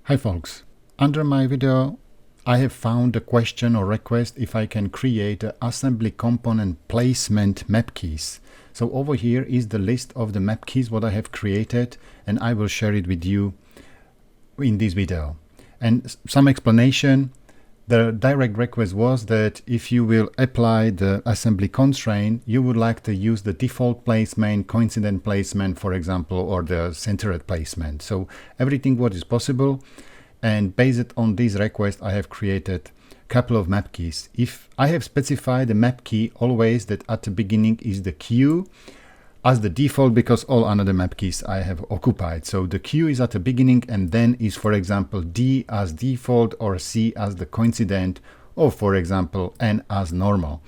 Hi folks, under my video I have found a question or request if I can create an assembly component placement map keys. So over here is the list of the map keys what I have created, and I will share it with you in this video. And some explanation. The direct request was that if you will apply the assembly constraint, you would like to use the default placement, coincident placement, for example, or the centered placement. So everything what is possible. And based on this request, I have created a couple of map keys. If I have specified the map key always that at the beginning is the Q as the default, because all another map keys I have occupied. So the Q is at the beginning, and then is, for example, D as default, or C as the coincident, or for example, N as normal.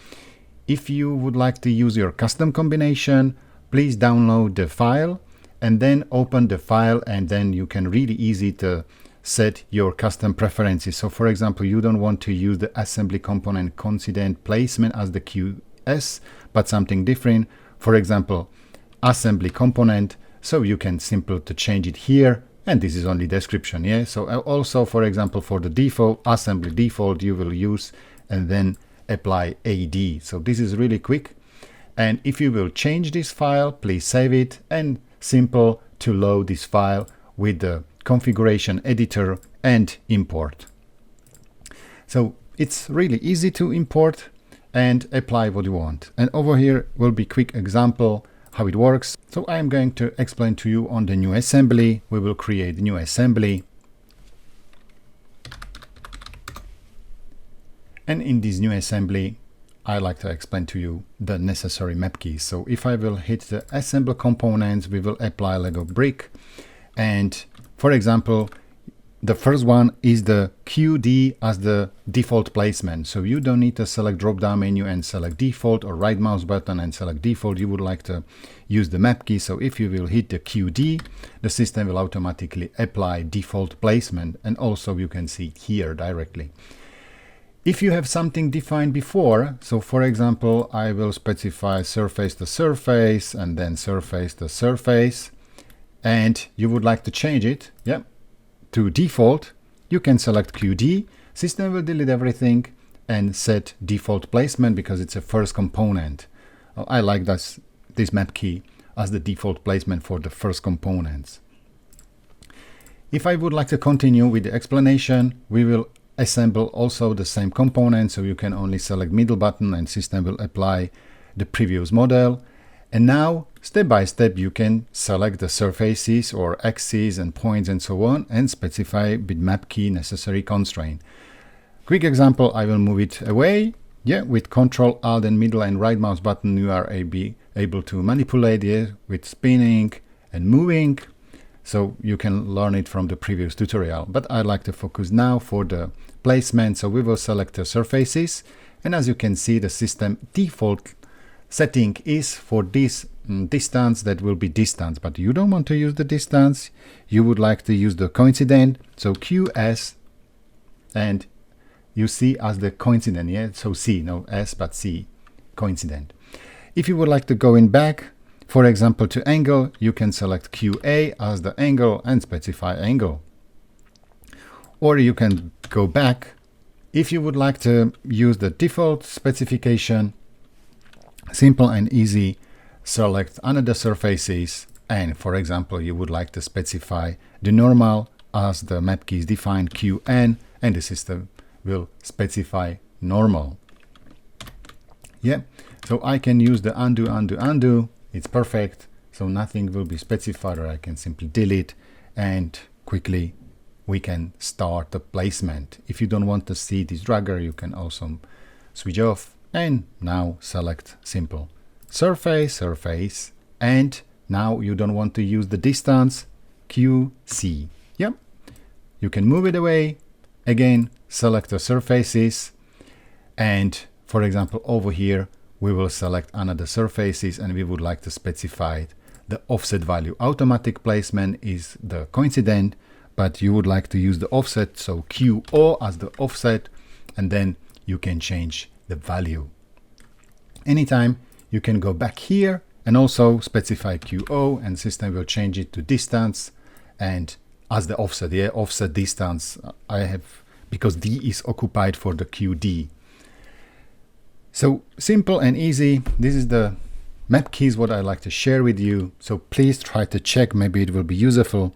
If you would like to use your custom combination, please download the file and then open the file, and then you can really easy to set your custom preferences. So for example, you don't want to use the assembly component coincident placement as the QS, but something different. For example, assembly component, so you can simply to change it here, and this is only description. Yeah, so also, for example, for the default assembly default, you will use and then apply AD. So this is really quick, and if you will change this file, please save it, and simple to load this file with the configuration editor and import. So it's really easy to import and apply what you want. And over here will be quick example how it works. So I am going to explain to you on the new assembly. We will create a new assembly. And in this new assembly, I like to explain to you the necessary map keys. So if I will hit the assemble components, we will apply Lego brick. And for example, the first one is the QD as the default placement. So you don't need to select drop down menu and select default, or right mouse button and select default. You would like to use the map key. So if you will hit the QD, the system will automatically apply default placement, and also you can see it here directly. If you have something defined before, so for example, I will specify surface to surface and then surface to surface, and you would like to change it, yeah, to default, you can select QD. System will delete everything and set default placement because it's a first component. I like this map key as the default placement for the first components. If I would like to continue with the explanation, we will assemble also the same component, so you can only select middle button and system will apply the previous model. And now, step by step, you can select the surfaces or axes and points and so on, and specify with map key necessary constraint. Quick example, I will move it away. Yeah, with Control, Alt and middle and right mouse button, you are able to manipulate it with spinning and moving. So you can learn it from the previous tutorial. But I like to focus now for the placement. So we will select the surfaces. And as you can see, the system default setting is for this distance, that will be distance, but you don't want to use the distance. You would like to use the coincident, so QS, and you see as the coincident, yeah, so C, no S but C, coincident. If you would like to go in back, for example, to angle, you can select QA as the angle and specify angle. Or you can go back. If you would like to use the default specification, simple and easy, select another surfaces, and for example, you would like to specify the normal as the map keys define QN, and the system will specify normal. Yeah, so I can use the undo, undo, undo. It's perfect. So nothing will be specified, or I can simply delete, and quickly we can start the placement. If you don't want to see this dragger, you can also switch off. And now select simple surface, surface, and now you don't want to use the distance, QC. Yep, you can move it away. Again, select the surfaces, and for example, over here we will select another surfaces, and we would like to specify the offset value. Automatic placement is the coincident, but you would like to use the offset, so QO as the offset, and then you can change the value. Anytime you can go back here and also specify QO, and system will change it to distance, and as the offset, yeah, offset distance I have, because D is occupied for the QD. So simple and easy. This is the map keys what I like to share with you. So please try to check, maybe it will be useful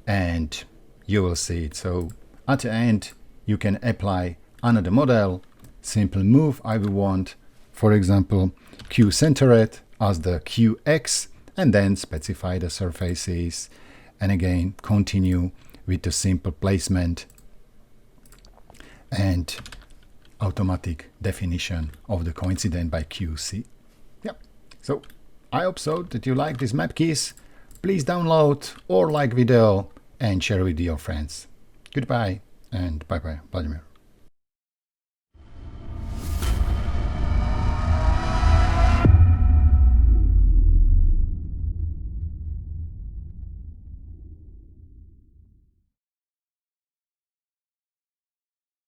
and you will see it. So at the end, you can apply another model, simple move. I will want, for example, Q centered as the QX, and then specify the surfaces. And again, continue with the simple placement and automatic definition of the coincident by QC. Yeah. So I hope so that you like these map keys. Please download or like video and share with your friends. Goodbye and bye bye, Vladimir.